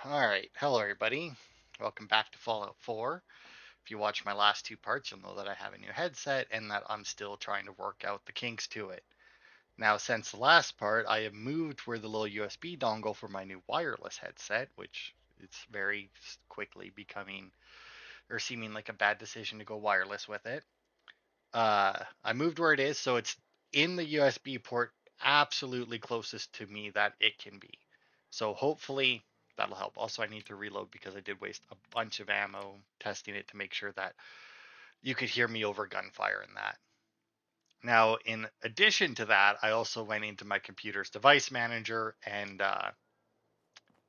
Alright, hello everybody. Welcome back to Fallout 4. If you watch my last two parts, you'll know that I have a new headset and that I'm still trying to work out the kinks to it. Now, since the last part, I have moved where the little USB dongle for my new wireless headset, which it's very quickly becoming, or seeming like a bad decision to go wireless with it. I moved where it is, so it's in the USB port absolutely closest to me that it can be. So hopefully that'll help. Also, I need to reload because I did waste a bunch of ammo testing it to make sure that you could hear me over gunfire in that. Now, in addition to that, I also went into my computer's device manager and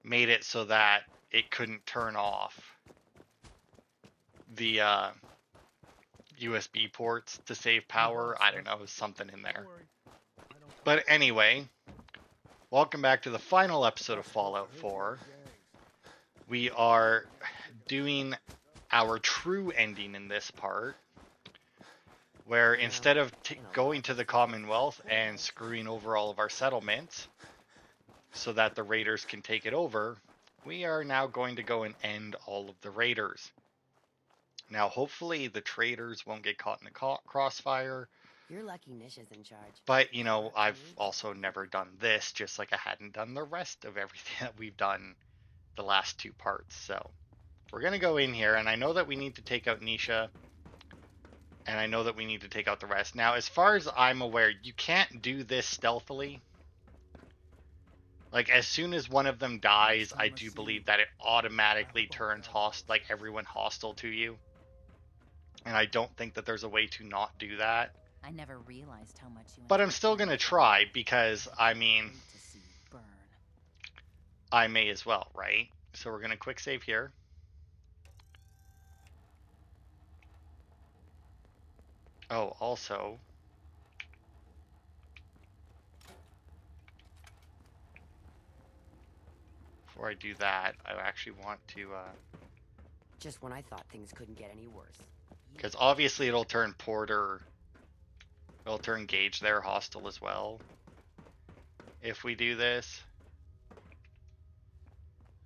made it so that it couldn't turn off the USB ports to save power. I don't know, something in there. But anyway, welcome back to the final episode of Fallout 4. We are doing our true ending in this part, where instead of going to the Commonwealth and screwing over all of our settlements so that the raiders can take it over, we are now going to go and end all of the raiders. Now, hopefully the traders won't get caught in the crossfire. You're lucky Nish is in charge. But, you know, I've also never done this, just like I hadn't done the rest of everything that we've done the last two parts. So we're going to go in here, and I know that we need to take out Nisha, and I know that we need to take out the rest. Now, as far as I'm aware, you can't do this stealthily. Like, as soon as one of them dies, I do believe that it automatically turns like everyone hostile to you. And I don't think that there's a way to not do that. I never realized how much you. But I'm still gonna try because, I mean, I may as well, right? So we're gonna quick save here. Oh, also, before I do that, I actually want to, Just when I thought things couldn't get any worse. because obviously it'll turn Porter, it'll turn Gage there hostile as well if we do this.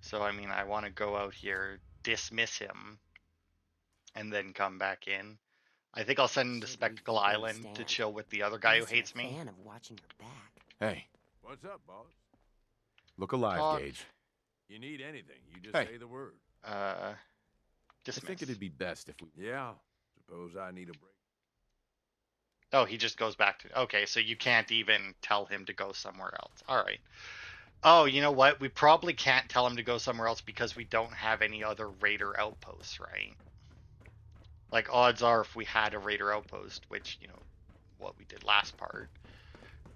So, I mean, I want to go out here, dismiss him, and then come back in. I think I'll send him to Spectacle Island to chill with the other guy who hates me. Fan of watching your back. Hey. What's up, boss? Look alive, Talk. Gage. You need anything, you just Hey. say the word. Dismiss. I think it'd be best if we... Yeah, suppose I need a break. Oh, he just goes back to... Okay, so you can't even tell him to go somewhere else. All right. Oh, you know what? We probably can't tell him to go somewhere else because we don't have any other raider outposts, right? Like, odds are if we had a raider outpost, which, you know, what we did last part,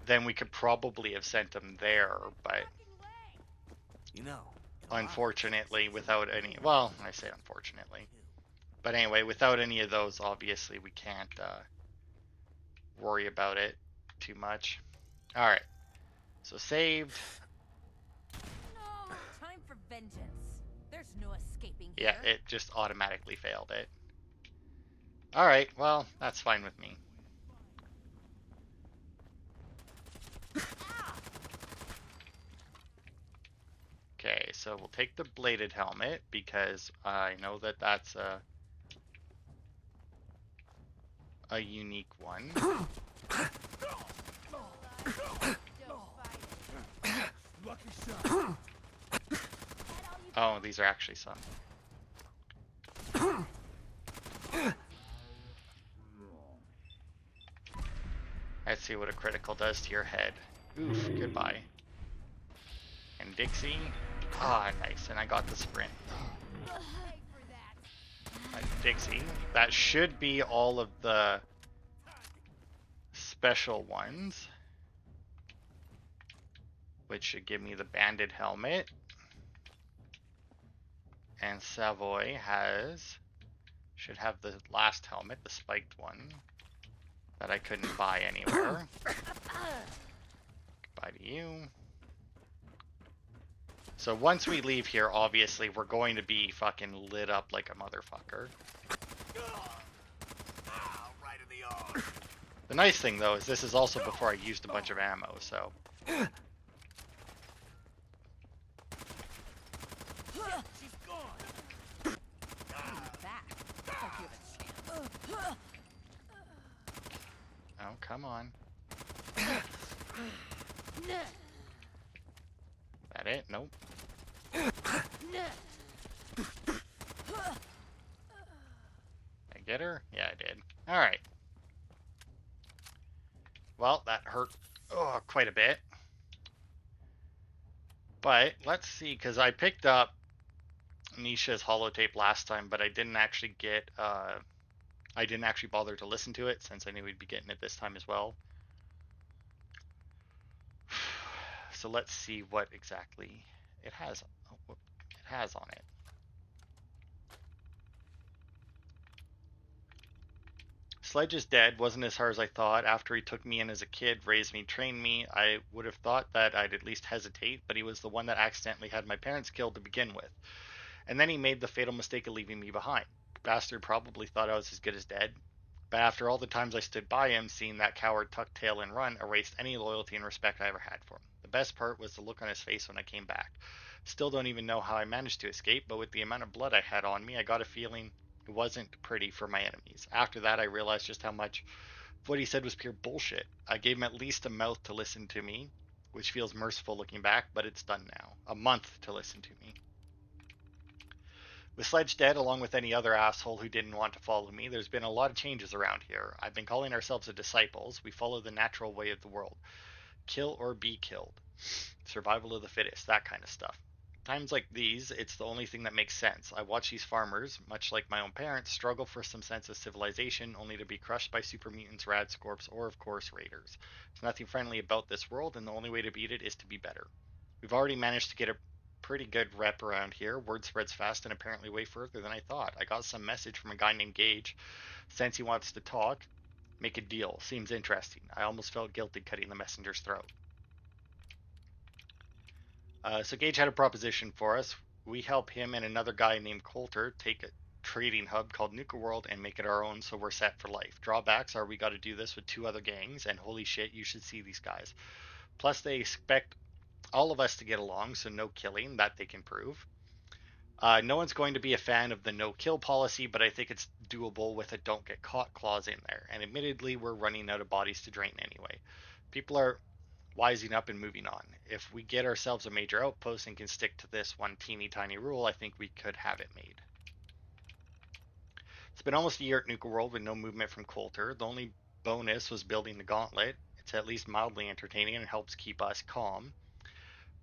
then we could probably have sent him there, but... You know, unfortunately, without any... Well, I say unfortunately. But anyway, without any of those, obviously, we can't worry about it too much. Alright. So, saved. No, time for vengeance. There's no escaping Yeah, here. it just automatically failed it. Alright, well, that's fine with me. Okay, so we'll take the bladed helmet because I know that that's a unique one. Oh, these are actually some. Let's see what a critical does to your head. Oof, goodbye. And Dixie. Ah, nice, and I got the sprint. Dixie. That should be all of the special ones, which should give me the banded helmet. And Savoy should have the last helmet, the spiked one, that I couldn't buy anywhere. Goodbye to you. So once we leave here, obviously, we're going to be fucking lit up like a motherfucker. Right in the arm. The nice thing, though, is this is also before I used a bunch of ammo, so... She's gone. Back. Looks like you have a chance. Oh, come on. That it? Nope. I get her? Yeah, I did. Alright. Well, that hurt quite a bit. But let's see, because I picked up Nisha's holotape last time, but I didn't actually bother to listen to it since I knew we'd be getting it this time as well. So let's see what exactly it has on it. Sledge is dead. Wasn't as hard as I thought. After he took me in as a kid, raised me, trained me, I would have thought that I'd at least hesitate, but he was the one that accidentally had my parents killed to begin with. And then he made the fatal mistake of leaving me behind. Bastard probably thought I was as good as dead. But after all the times I stood by him, seeing that coward tuck tail and run erased any loyalty and respect I ever had for him. The best part was the look on his face when I came back. Still don't even know how I managed to escape, but with the amount of blood I had on me, I got a feeling it wasn't pretty for my enemies. After that, I realized just how much of what he said was pure bullshit. I gave him at least a mouth to listen to me, which feels merciful looking back, but it's done now. A month to listen to me. With Sledge dead, along with any other asshole who didn't want to follow me, there's been a lot of changes around here. I've been calling ourselves the Disciples. We follow the natural way of the world. Kill or be killed. Survival of the fittest, that kind of stuff. Times like these, it's the only thing that makes sense. I watch these farmers, much like my own parents, struggle for some sense of civilization, only to be crushed by super mutants, radscorps, or of course raiders. There's nothing friendly about this world, and the only way to beat it is to be better. We've already managed to get a pretty good rep around here. Word spreads fast and apparently way further than I thought. I got some message from a guy named Gage. Since he wants to talk, make a deal. Seems interesting. I almost felt guilty cutting the messenger's throat. So Gage had a proposition for us. We help him and another guy named Coulter take a trading hub called Nuka World and make it our own, so we're set for life. Drawbacks are we got to do this with 2 other gangs, and holy shit, you should see these guys. Plus, they expect all of us to get along, so no killing, that they can prove. No one's going to be a fan of the no-kill policy, but I think it's doable with a don't-get-caught clause in there. And admittedly, we're running out of bodies to drain anyway. People are wising up and moving on. If we get ourselves a major outpost and can stick to this one teeny tiny rule, I think we could have it made. It's been almost a year at Nuka World with no movement from Coulter. The only bonus was building the gauntlet. It's at least mildly entertaining and helps keep us calm.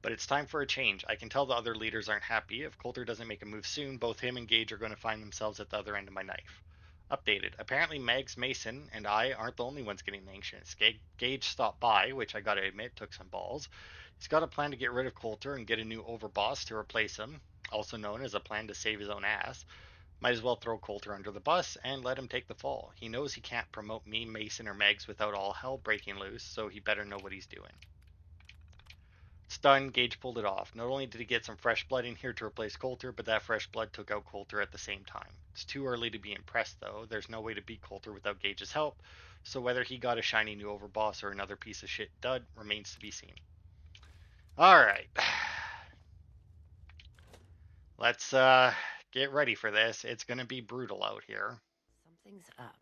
But it's time for a change. I can tell the other leaders aren't happy. If Coulter doesn't make a move soon, both him and Gage are going to find themselves at the other end of my knife. Updated. Apparently Megs, Mason, and I aren't the only ones getting anxious. Gage stopped by, which I gotta admit took some balls. He's got a plan to get rid of Coulter and get a new overboss to replace him, also known as a plan to save his own ass. Might as well throw Coulter under the bus and let him take the fall. He knows he can't promote me, Mason, or Megs without all hell breaking loose, so he better know what he's doing. Stunned, Gage pulled it off. Not only did he get some fresh blood in here to replace Coulter, but that fresh blood took out Coulter at the same time. It's too early to be impressed, though. There's no way to beat Coulter without Gage's help, so whether he got a shiny new overboss or another piece of shit dud remains to be seen. Alright. Let's get ready for this. It's gonna be brutal out here. Something's up.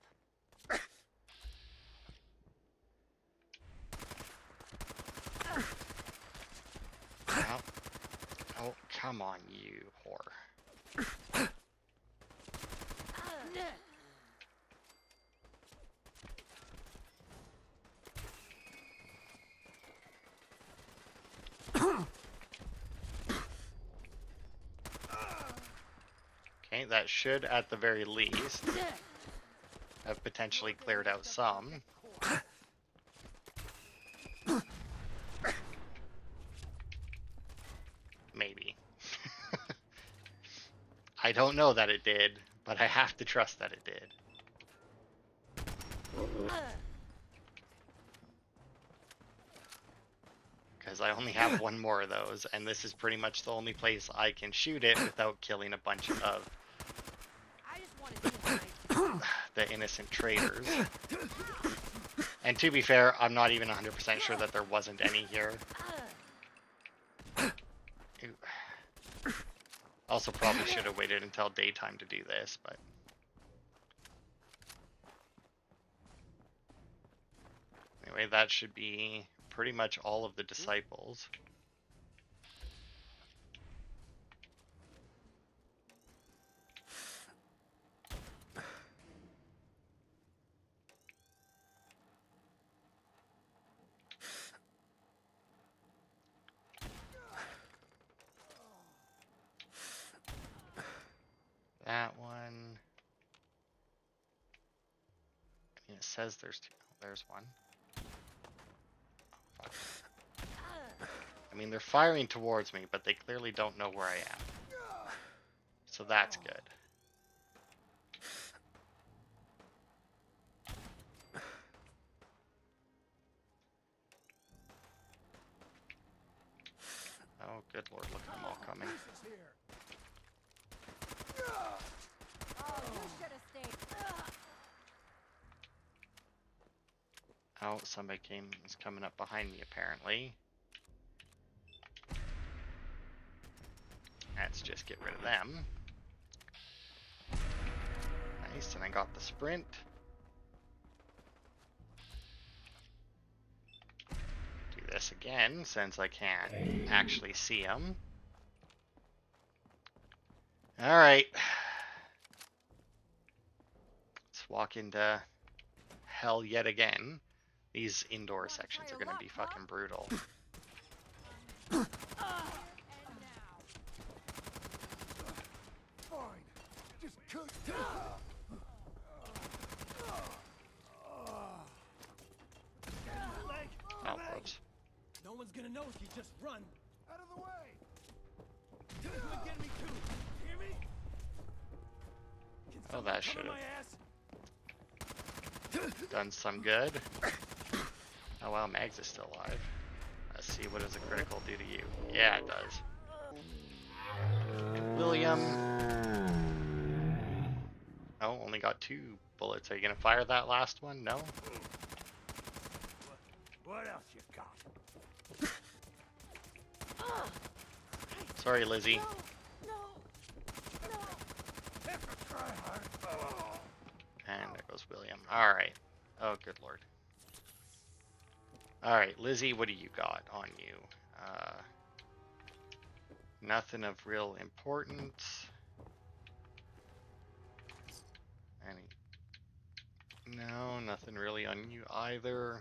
Oh, oh, come on, you whore. Okay, that should, at the very least, have potentially cleared out some. Maybe. I don't know that it did, but I have to trust that it did. Because I only have one more of those, and this is pretty much the only place I can shoot it without killing a bunch of the innocent traitors. And to be fair, I'm not even 100% sure that there wasn't any here. Ooh. Also, probably should have waited until daytime to do this, but. Anyway, that should be pretty much all of the disciples. That one. It says there's two. There's one. Oh, I mean, they're firing towards me, but they clearly don't know where I am. So that's good. Oh, good lord, look at them all coming. Oh, you should have stayed. Oh, somebody is coming up behind me apparently. Let's just get rid of them. Nice, and I got the sprint. Do this again since I can't actually see them. Alright. Let's walk into hell yet again. These indoor sections are gonna be fucking brutal. Oh, whoops. No one's gonna know if you just run. Out of the way! Come and get me too. Hear me? Can Oh, someone that cover should've my ass? done some good. Oh wow, Mags is still alive. Let's see, what does a critical do to you? Yeah, it does. William. Oh, only got 2 bullets. Are you gonna fire that last one? No? What else you got? Sorry, Lizzie. And there goes William. Alright. Oh, good lord. Alright, Lizzie, what do you got on you? Nothing of real importance. No, nothing really on you either.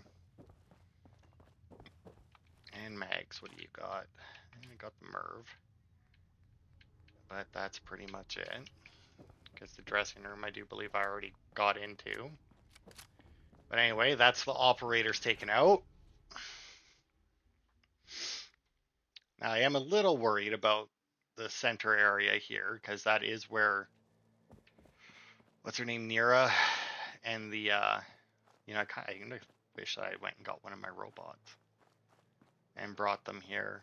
And Mags, what do you got? I got the Merv. But that's pretty much it. Because the dressing room, I do believe I already got into. But anyway, that's the operators taken out. Now, I am a little worried about the center area here, because that is where, what's her name, Nira, and the, you know, I kind of wish I went and got one of my robots and brought them here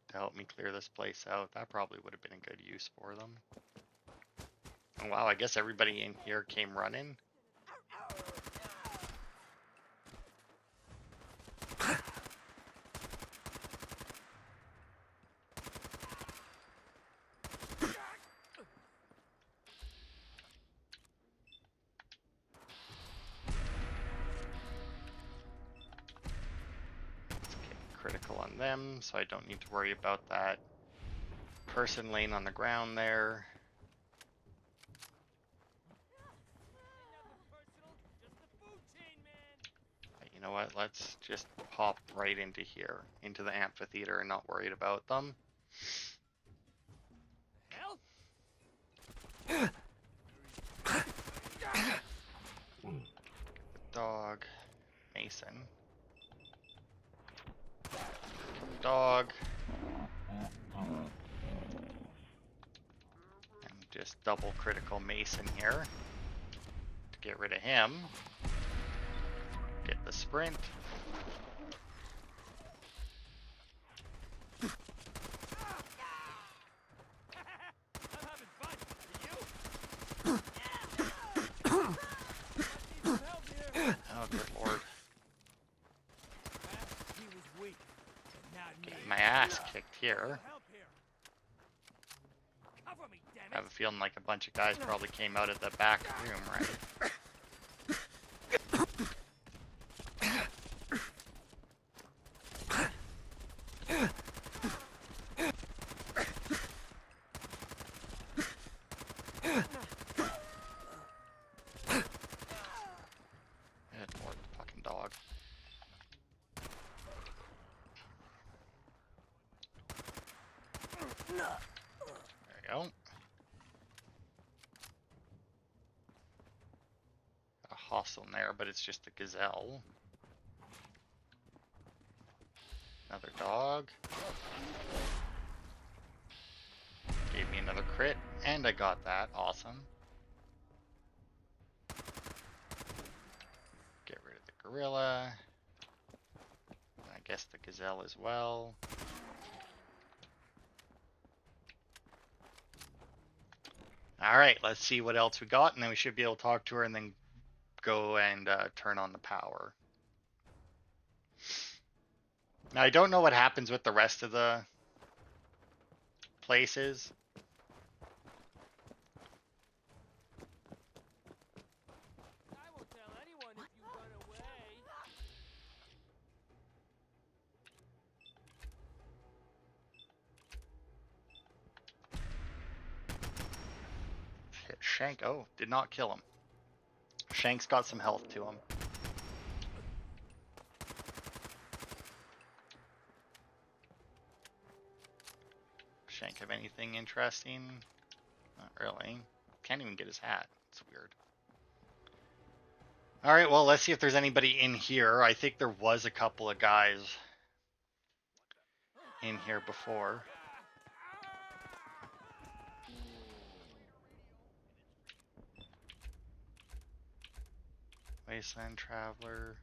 to help me clear this place out. That probably would have been a good use for them. Oh, wow, I guess everybody in here came running. Critical on them, so I don't need to worry about that person laying on the ground there. But you know what? Let's just pop right into here, into the amphitheater, and not worried about them. Dog, Mason. Dog. And just double critical Mason here to get rid of him. Get the sprint. Oh, good lord. Getting my ass kicked here. I have a feeling like a bunch of guys probably came out of the back room, right? Good lord, fucking dog. There you go. Got a hostile in there, but it's just a gazelle. Another dog. Gave me another crit, and I got that. Awesome. Get rid of the gorilla. And I guess the gazelle as well. Alright, let's see what else we got, and then we should be able to talk to her and then go and turn on the power. Now, I don't know what happens with the rest of the places. I won't tell anyone if you run away. Hit Shank. Oh, did not kill him. Shank's got some health to him. Shank have anything interesting? Not really. Can't even get his hat. It's weird. Alright, well, let's see if there's anybody in here. I think there was a couple of guys in here before. Wasteland Traveler.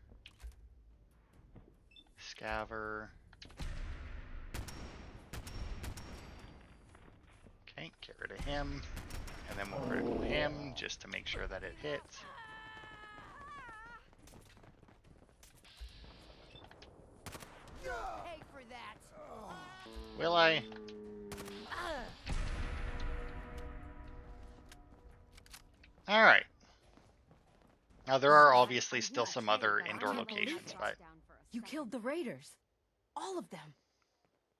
Scaver. Okay, get rid of him. And then we'll critical him just to make sure that it hits. Pay for that. Will I? Alright. Now there are obviously still some other indoor locations, but You killed the raiders. All of them.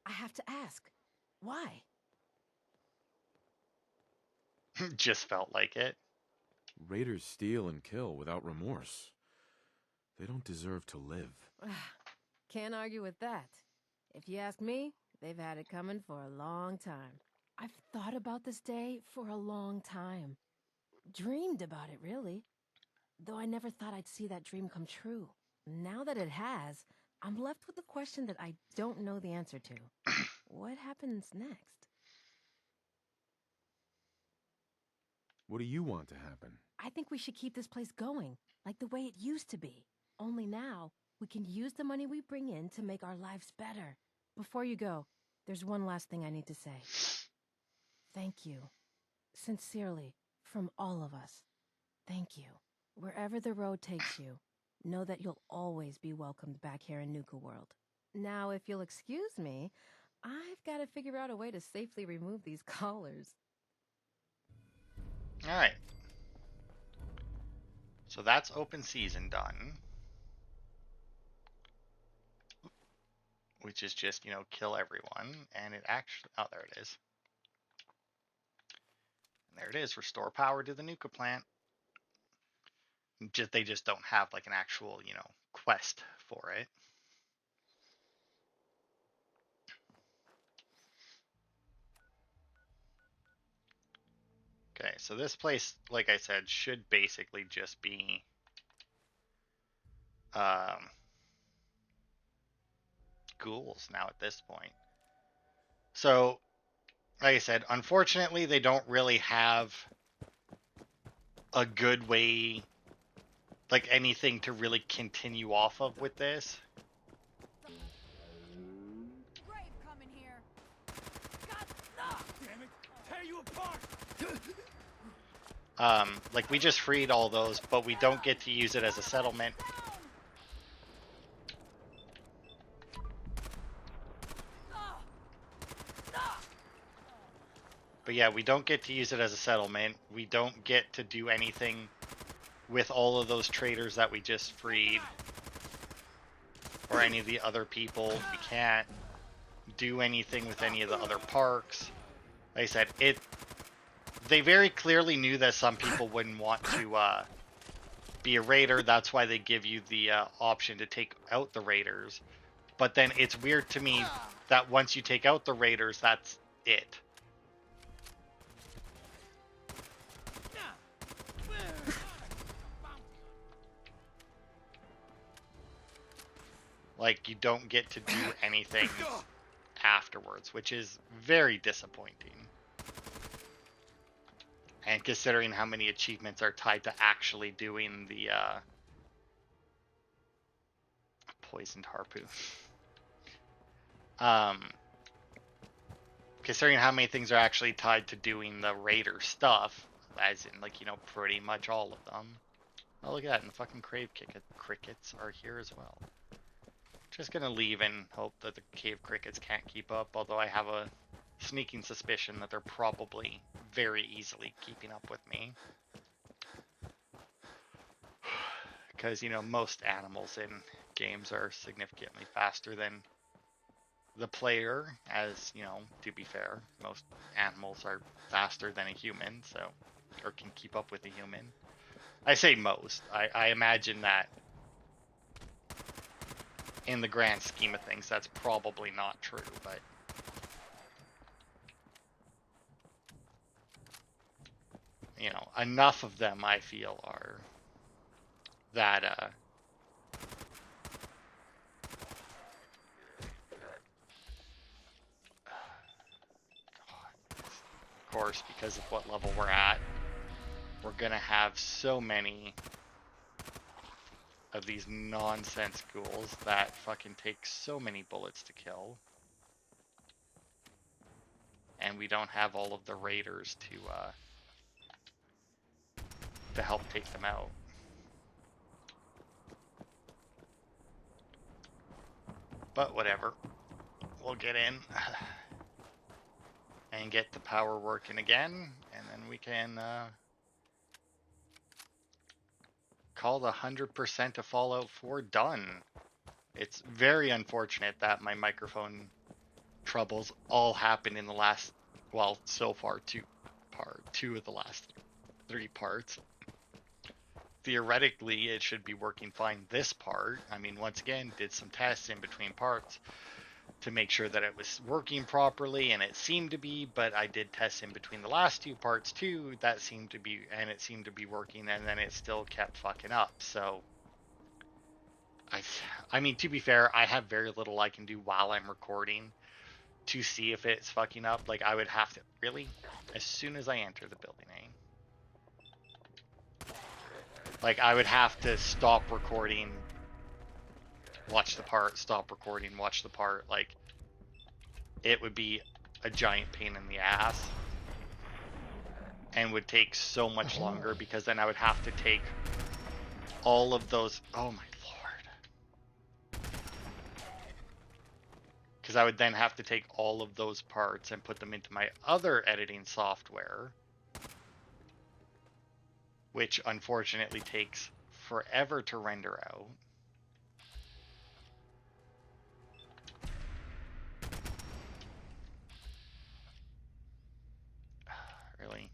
I have to ask, why? just felt like it. Raiders steal and kill without remorse. They don't deserve to live. Can't argue with that. If you ask me, they've had it coming for a long time. I've thought about this day for a long time. Dreamed about it, really. Though I never thought I'd see that dream come true. Now that it has, I'm left with a question that I don't know the answer to. What happens next? What do you want to happen? I think we should keep this place going, like the way it used to be. Only now, we can use the money we bring in to make our lives better. Before you go, there's one last thing I need to say. Thank you. Sincerely, from all of us. Thank you. Wherever the road takes you, know that you'll always be welcomed back here in Nuka World. Now, if you'll excuse me, I've got to figure out a way to safely remove these collars. Alright. So that's open season done. Which is just, you know, kill everyone. And it actually... Oh, there it is. And there it is. Restore power to the Nuka plant. They just don't have, like, an actual, you know, quest for it. Okay, so this place, like I said, should basically just be... ghouls now at this point. So, like I said, unfortunately, they don't really have a good way, like anything to really continue off of with this. Grave coming here. Damn it! Tear you apart! Like we just freed all those, but we don't get to use it as a settlement. But yeah, we don't get to use it as a settlement. We don't get to do anything with all of those traders that we just freed. Or any of the other people. We can't do anything with any of the other parks. Like I said, they very clearly knew that some people wouldn't want to be a raider. That's why they give you the option to take out the raiders. But then it's weird to me that once you take out the raiders, that's it. Like, you don't get to do anything afterwards, which is very disappointing. And considering how many achievements are tied to actually doing the poisoned harpoon. Considering how many things are actually tied to doing the raider stuff, as in, like, you know, pretty much all of them. Oh, look at that, and the fucking cave crickets are here as well. Just gonna leave and hope that the cave crickets can't keep up, although I have a sneaking suspicion that they're probably very easily keeping up with me. Because, you know, most animals in games are significantly faster than the player, as, you know, to be fair, most animals are faster than a human, so, or can keep up with a human. I say most. I imagine that in the grand scheme of things, that's probably not true, but you know, enough of them, I feel, are that, of course, because of what level we're at, we're gonna have so many of these nonsense ghouls that fucking take so many bullets to kill. And we don't have all of the raiders to help take them out. But whatever. We'll get in and get the power working again, and then we can call the 100% of Fallout 4 done. It's very unfortunate that my microphone troubles all happened in the last, well, so far two of the last 3 parts. Theoretically, it should be working fine this part. I mean, once again, did some tests in between parts to make sure that it was working properly, and it seemed to be, but I did tests in between the last 2 parts too, that seemed to be, and it seemed to be working, and then it still kept fucking up. So I mean, to be fair, I have very little I can do while I'm recording to see if it's fucking up. Like, I would have to, really, as soon as I enter the building, like, I would have to stop recording, watch the part, stop recording, watch the part. Like, it would be a giant pain in the ass and would take so much longer, because then I would have to take all of those, oh my lord, because I would then have to take all of those parts and put them into my other editing software, which unfortunately takes forever to render out. Really?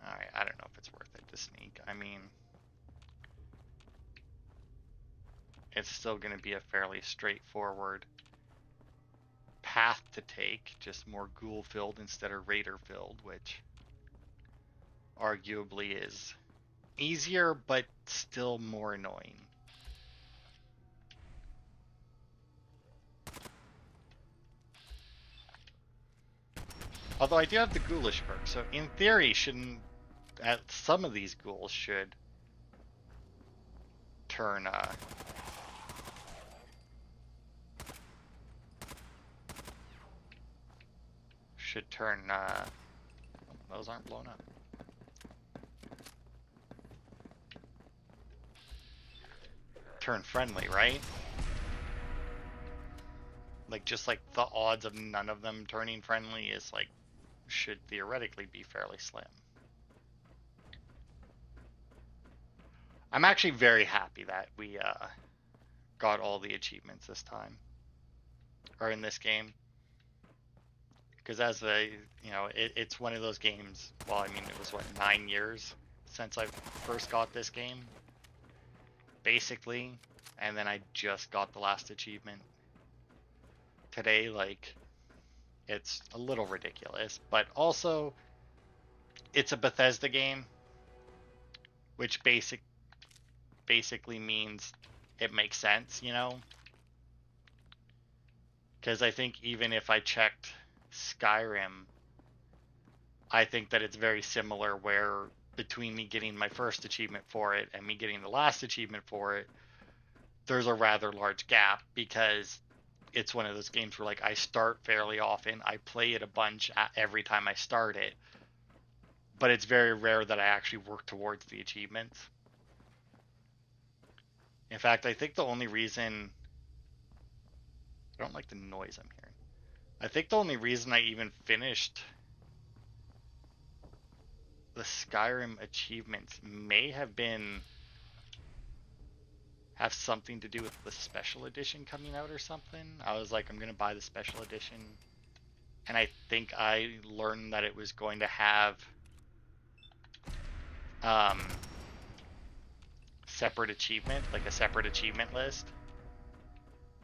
Alright, I don't know if it's worth it to sneak. I mean, it's still going to be a fairly straightforward path to take, just more ghoul filled instead of raider filled, which arguably is easier but still more annoying. Although I do have the ghoulish perk, so in theory some of these ghouls should turn those aren't blown up. turn friendly, right? Like, just like the odds of none of them turning friendly is like, should theoretically be fairly slim. I'm actually very happy that we got all the achievements this time, or in this game. Because as a, it's one of those games, well, I mean, it was, what, 9 years since I first got this game, basically, and then I just got the last achievement today. Like, it's a little ridiculous, but also, it's a Bethesda game, which basically means it makes sense, Because I think even if I checked Skyrim, I think that it's very similar, where between me getting my first achievement for it and me getting the last achievement for it, there's a rather large gap, because it's one of those games where, like, I start fairly often, I play it a bunch every time I start it, but it's very rare that I actually work towards the achievements. In fact, I think the only reason, I don't like the noise I'm hearing. I think the only reason I even finished the Skyrim achievements may have something to do with the special edition coming out or something. I was like, I'm gonna buy the special edition, and I think I learned that it was going to have separate achievement, like a separate achievement list.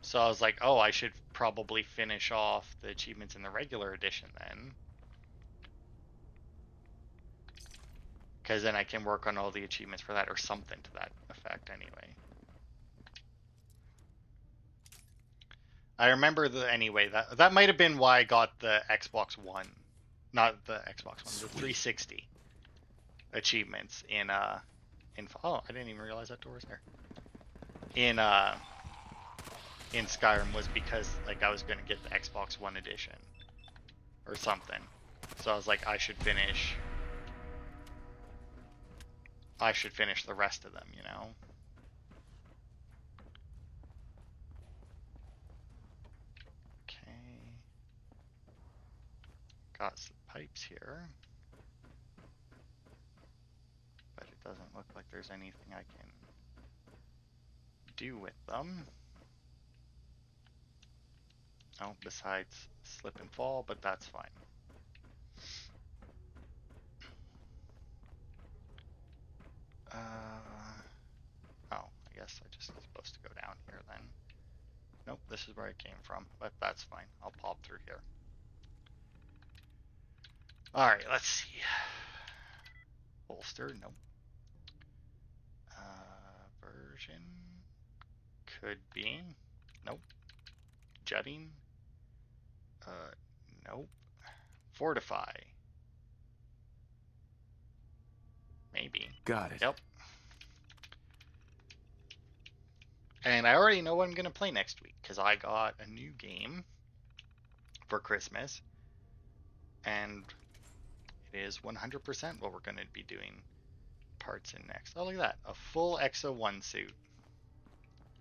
So I was like, oh, I should probably finish off the achievements in the regular edition then, because then I can work on all the achievements for that, or something to that effect anyway. I remember anyway, that might have been why I got the Xbox One, not the Xbox One, the 360 achievements in oh, I didn't even realize that door was there. In Skyrim, was because, like, I was gonna get the Xbox One edition or something. So I was like, I should finish the rest of them, Okay. Got some pipes here, but it doesn't look like there's anything I can do with them. Oh, besides slip and fall, but that's fine. Oh, I guess I just supposed to go down here then. Nope, this is where I came from, but that's fine. I'll pop through here. Alright, let's see. Holster, nope. Version. Could be. Nope. Jutting. Nope. Fortify. Maybe. Got it. Yep. And I already know what I'm going to play next week, because I got a new game for Christmas. And it is 100% what we're going to be doing parts in next. Oh, look at that. A full Exo 1 suit.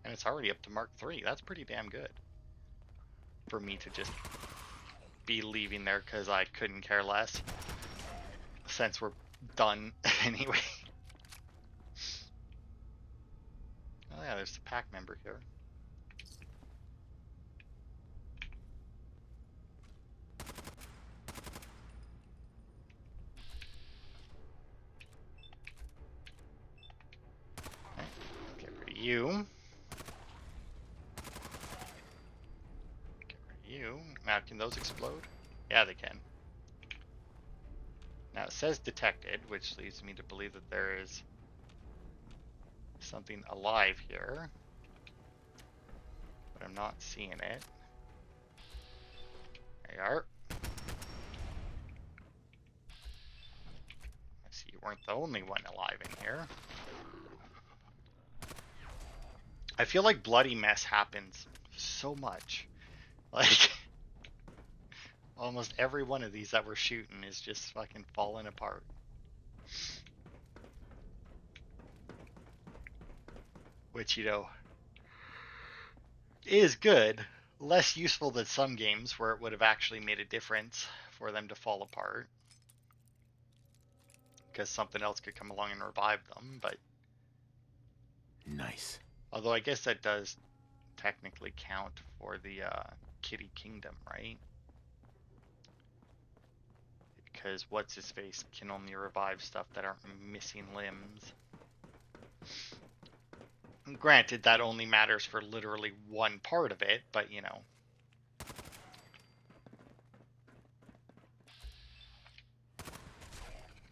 And it's already up to Mark 3. That's pretty damn good. For me to just be leaving there because I couldn't care less. Since we're done anyway. Oh yeah, there's the pack member here. Okay, get rid of you. Get rid of you. Now, can those explode? Yeah, they can. Now it says detected, which leads me to believe that there is something alive here. But I'm not seeing it. There you are. I see you weren't the only one alive in here. I feel like bloody mess happens so much. Like, almost every one of these that we're shooting is just fucking falling apart. Which, is good. Less useful than some games where it would have actually made a difference for them to fall apart. Because something else could come along and revive them, but Nice. although I guess that does technically count for the Kitty Kingdom, right? Because what's his face can only revive stuff that aren't missing limbs. And granted, that only matters for literally one part of it, but you know.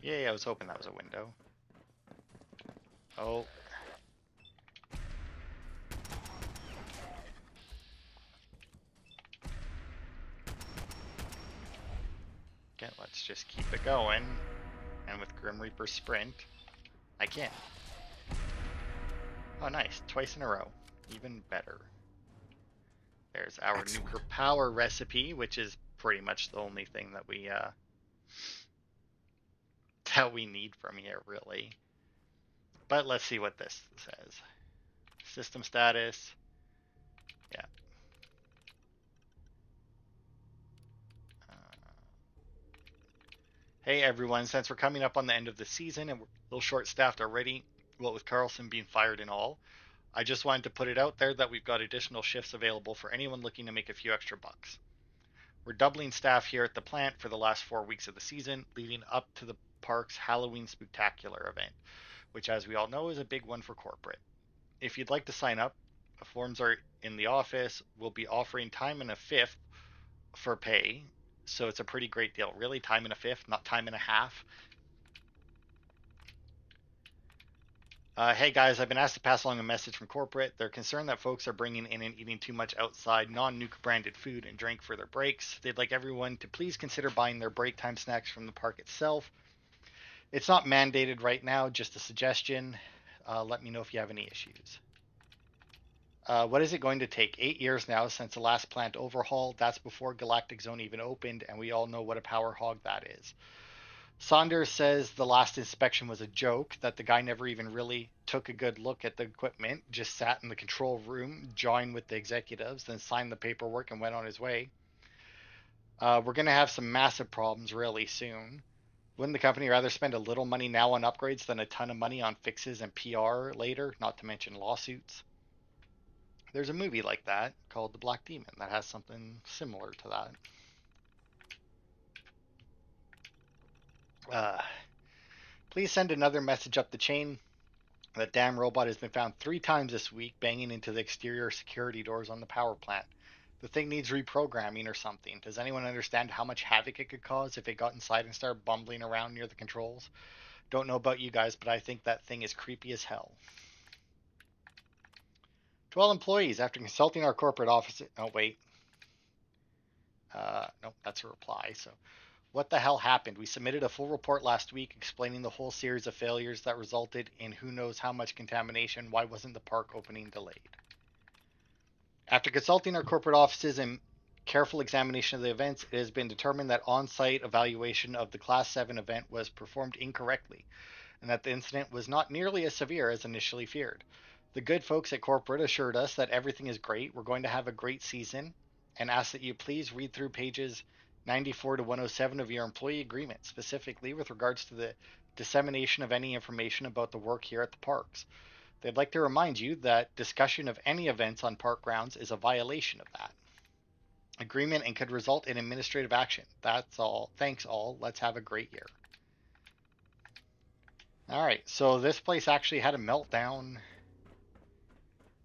Yeah, I was hoping that was a window. Oh. Okay, let's just keep it going. And with Grim Reaper Sprint, I can. Oh, nice. Twice in a row. Even better. There's our Excellent. nuclear power recipe, which is pretty much the only thing that we need from here, really. But let's see what this says. System status. Yeah. Hey everyone, since we're coming up on the end of the season and we're a little short staffed already, what with Carlson being fired and all, I just wanted to put it out there that we've got additional shifts available for anyone looking to make a few extra bucks. We're doubling staff here at the plant for the last 4 weeks of the season, leading up to the park's Halloween Spooktacular event, which, as we all know, is a big one for corporate. If you'd like to sign up, forms are in the office. We'll be offering time and a fifth for pay, so it's a pretty great deal. Really, time and a fifth, not time and a half. Hey guys, I've been asked to pass along a message from corporate. They're concerned that folks are bringing in and eating too much outside non-nuke branded food and drink for their breaks. They'd like everyone to please consider buying their break time snacks from the park itself. It's not mandated right now, just a suggestion. Let me know if you have any issues. What is it going to take? 8 years now since the last plant overhaul. That's before Galactic Zone even opened, and we all know what a power hog that is. Saunders says the last inspection was a joke, that the guy never even really took a good look at the equipment, just sat in the control room, jawing with the executives, then signed the paperwork and went on his way. We're going to have some massive problems really soon. Wouldn't the company rather spend a little money now on upgrades than a ton of money on fixes and PR later, not to mention lawsuits? There's a movie like that called The Black Demon that has something similar to that. Please send another message up the chain. That damn robot has been found 3 times this week banging into the exterior security doors on the power plant. The thing needs reprogramming or something. Does anyone understand how much havoc it could cause if it got inside and started bumbling around near the controls? Don't know about you guys, but I think that thing is creepy as hell. To all employees, after consulting our corporate office... Oh, wait. Nope, that's a reply. So, what the hell happened? We submitted a full report last week explaining the whole series of failures that resulted in who knows how much contamination. Why wasn't the park opening delayed? After consulting our corporate offices and careful examination of the events, it has been determined that on-site evaluation of the Class 7 event was performed incorrectly, and that the incident was not nearly as severe as initially feared. The good folks at corporate assured us that everything is great, we're going to have a great season, and ask that you please read through pages 94 to 107 of your employee agreement, specifically with regards to the dissemination of any information about the work here at the parks. They'd like to remind you that discussion of any events on park grounds is a violation of that agreement and could result in administrative action. That's all. Thanks all. Let's have a great year. All right, so this place actually had a meltdown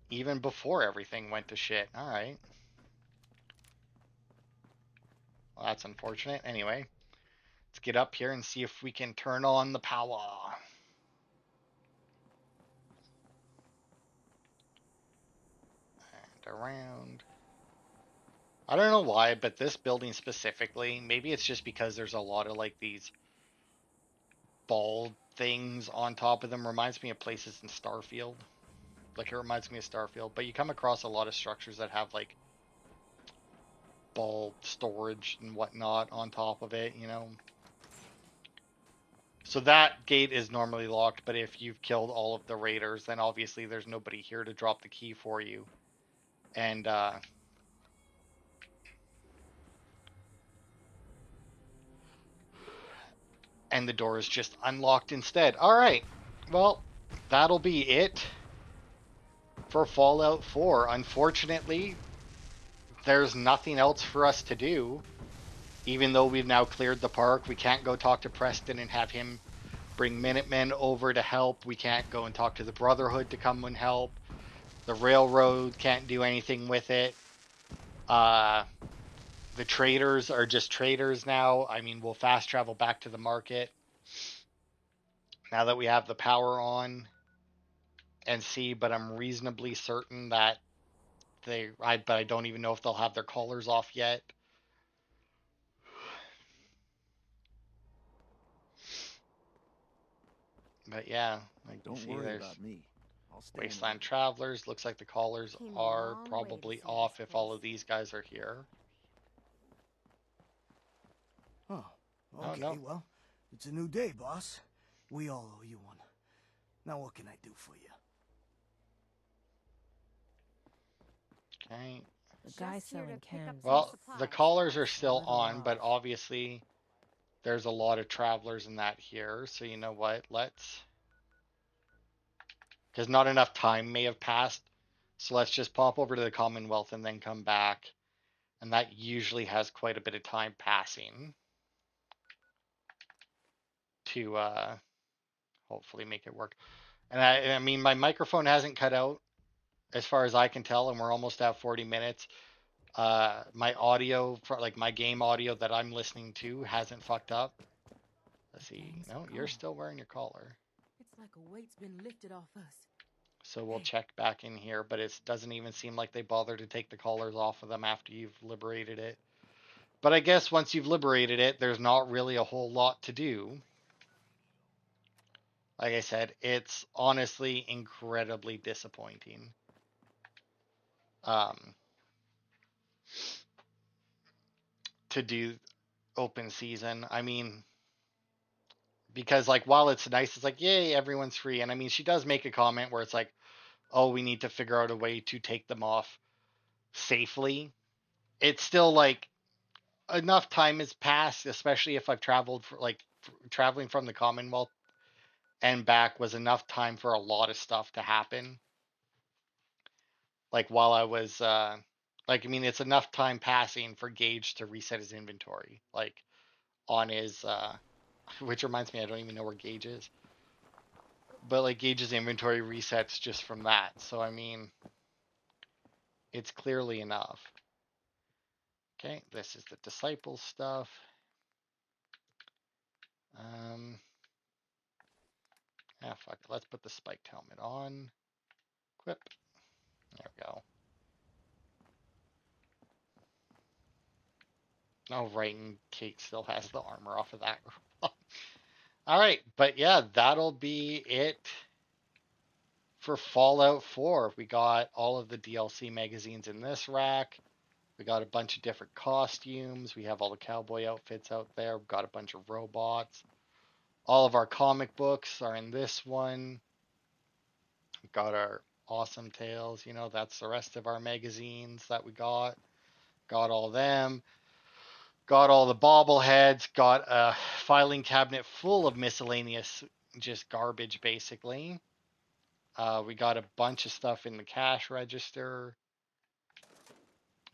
even before everything went to shit. All right. Well, that's unfortunate. Anyway, let's get up here and see if we can turn on the power. And around. I don't know why, but this building specifically, maybe it's just because there's a lot of like these ball things on top of them. Reminds me of places in Starfield. Like it reminds me of Starfield, but you come across a lot of structures that have like ball storage and whatnot on top of it, you know. So that gate is normally locked, but if you've killed all of the raiders, then obviously there's nobody here to drop the key for you. and the door is just unlocked instead. All right, well, that'll be it for Fallout 4. Unfortunately, there's nothing else for us to do. Even though we've now cleared the park, we can't go talk to Preston and have him bring Minutemen over to help. We can't go and talk to the Brotherhood to come and help. The railroad can't do anything with it. Uh, the traders are just traders now. I mean, we'll fast travel back to the market now that we have the power on and see, but I'm reasonably certain that but I don't even know if they'll have their collars off yet. But yeah, like you Don't see, worry there's about me. I'll stay in the Wasteland village. Travelers. Looks like the collars Came a are long way to probably see off this if all place. of these guys are here. Oh, Oh, okay, no. well, it's a new day, boss. We all owe you one. Now what can I do for you? Okay. The guy Just here to selling pick up chems. some Well, supplies. the collars I are saw. still A little on, but rough. obviously there's a lot of travelers in that here. So you know what? Because not enough time may have passed. So let's just pop over to the Commonwealth and then come back. And that usually has quite a bit of time passing to hopefully make it work. And I mean, my microphone hasn't cut out as far as I can tell, and we're almost at 40 minutes. My audio, for like my game audio that I'm listening to, hasn't fucked up. Let's see. Gangs No, are you're gone. still wearing your collar. It's like a weight's been lifted off us. So we'll Hey. check back in here, but it doesn't even seem like they bother to take the collars off of them after you've liberated it. But I guess once you've liberated it, there's not really a whole lot to do. Like I said, it's honestly incredibly disappointing. Um, to do open season. I mean, because like while it's nice, it's like yay, everyone's free. And I mean, she does make a comment where it's like, oh, we need to figure out a way to take them off safely. It's still like enough time has passed, especially if I've traveled for like traveling from the Commonwealth and back was enough time for a lot of stuff to happen. Like while I was like I mean it's enough time passing for Gage to reset his inventory. Like on his which reminds me I don't even know where Gage is. But like Gage's inventory resets just from that. So I mean it's clearly enough. Okay, this is the disciple stuff. Um fuck it. Let's put the spiked helmet on. Equip. There we go. Oh, right, and Kate still has the armor off of that. All right, but yeah, that'll be it for Fallout 4. We got all of the DLC magazines in this rack. We got a bunch of different costumes. We have all the cowboy outfits out there. We've got a bunch of robots. All of our comic books are in this one. We've got our awesome tales. You know, that's the rest of our magazines that we got. Got all them. Got all the bobbleheads, got a filing cabinet full of miscellaneous, just garbage basically. We got a bunch of stuff in the cash register.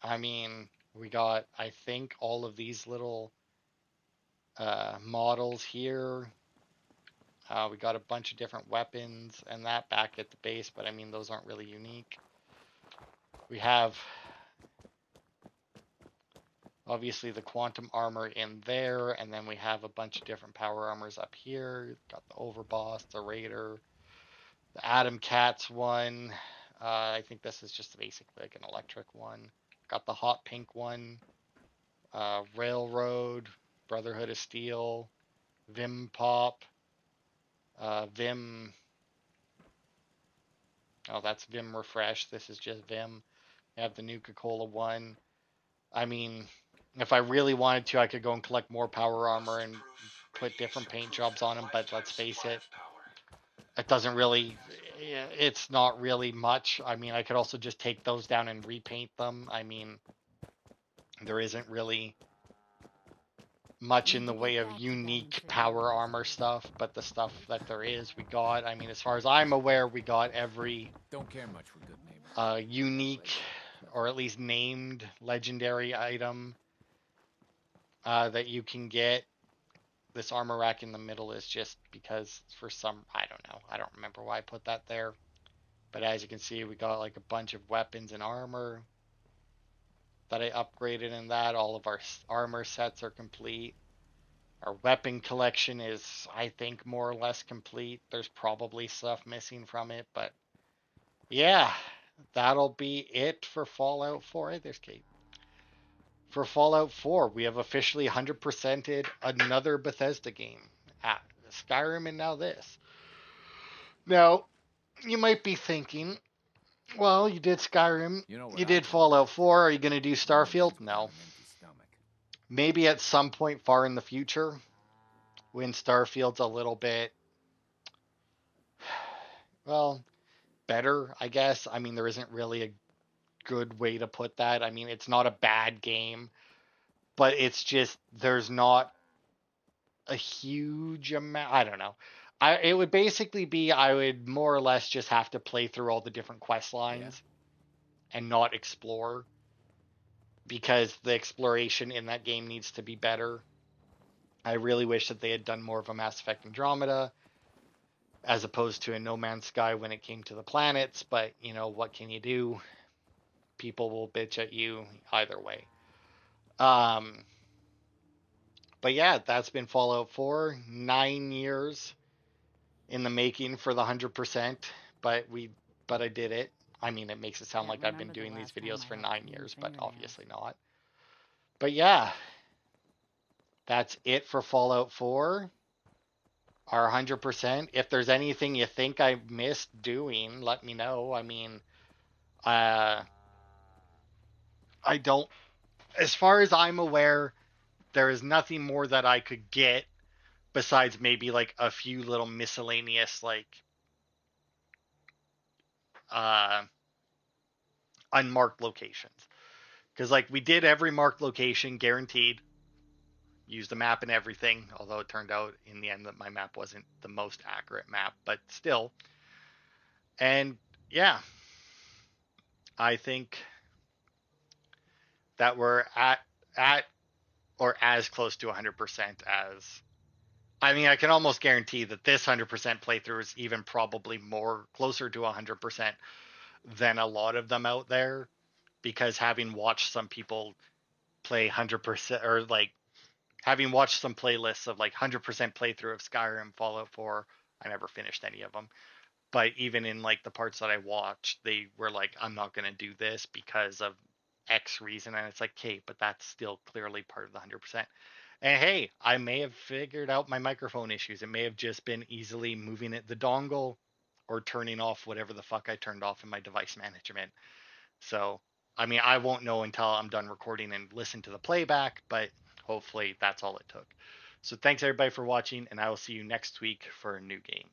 I mean, we got, I think, all of these little models here. We got a bunch of different weapons and that back at the base, but I mean, those aren't really unique. We have obviously the quantum armor in there, and then we have a bunch of different power armors up here. Got the Overboss, the Raider, the Atom Cats one. I think this is just basically like an electric one. Got the hot pink one. Railroad, Brotherhood of Steel, Vim Pop, Vim. Oh, that's Vim Refresh. This is just Vim. I have the Nuka Cola one. I mean, if I really wanted to, I could go and collect more power armor and put different paint jobs on them, but let's face it, it doesn't really, Yeah, it's not really much. I mean, I could also just take those down and repaint them. I mean, there isn't really much in Need the to way get of back to them unique so you know power what's armor what. stuff, but the stuff that there is, we got. I mean, as far as I'm aware, we got every Don't care much for good neighbors. unique Anyways, or at least named legendary item that you can get. This armor rack in the middle is just because for some, I don't know. I don't remember why I put that there. But as you can see, we got like a bunch of weapons and armor that I upgraded in that. All of our armor sets are complete. Our weapon collection is, I think, more or less complete. There's probably stuff missing from it, but yeah, that'll be it for Fallout 4. Hey, there's Kate. For Fallout 4, we have officially 100%ed another Bethesda game. Skyrim and now this. Now, you might be thinking, well, you did Skyrim, you know what you I did tell Fallout myself? 4, are you going to do No one Starfield? wins No. without an empty stomach. Maybe at some point far in the future, when Starfield's a little bit, well, better, I guess. I mean, there isn't really a good way to put that. I mean, it's not a bad game, but it's just, there's not a huge amount. I don't know. It would basically be I would more or less just have to play through all the different quest Yeah? lines and not explore because the exploration in that game needs to be better. I really wish that they had done more of a Mass Effect Andromeda as opposed to a No Man's Sky when it came to the planets, but you know, what can you do? People will bitch at you either way. Um, but yeah, that's been Fallout 4. 9 years in the making for the 100%, but I did it. I mean, it makes it sound Can't like I've been remember the doing these last time videos I for had 9 years, clean but fingernails. obviously not. But yeah, that's it for Fallout 4. Our 100%. If there's anything you think I missed doing, let me know. I mean, uh, I don't, as far as I'm aware, there is nothing more that I could get besides maybe like a few little miscellaneous, like, uh, unmarked locations. Because like we did every marked location guaranteed, used the map and everything. Although it turned out in the end that my map wasn't the most accurate map, but still. And yeah, I think that we're at or as close to 100% as. I mean, I can almost guarantee that this 100% playthrough is even probably more closer to 100% than a lot of them out there because having watched some people play 100% or like having watched some playlists of like 100% playthrough of Skyrim, Fallout 4, I never finished any of them. But even in like the parts that I watched, they were like, I'm not going to do this because of X reason. And it's like, okay, but that's still clearly part of the 100%. And hey, I may have figured out my microphone issues. It may have just been easily moving it the dongle or turning off whatever the fuck I turned off in my device management. So, I mean, I won't know until I'm done recording and listen to the playback, but hopefully that's all it took. So, thanks everybody for watching, and I will see you next week for a new game.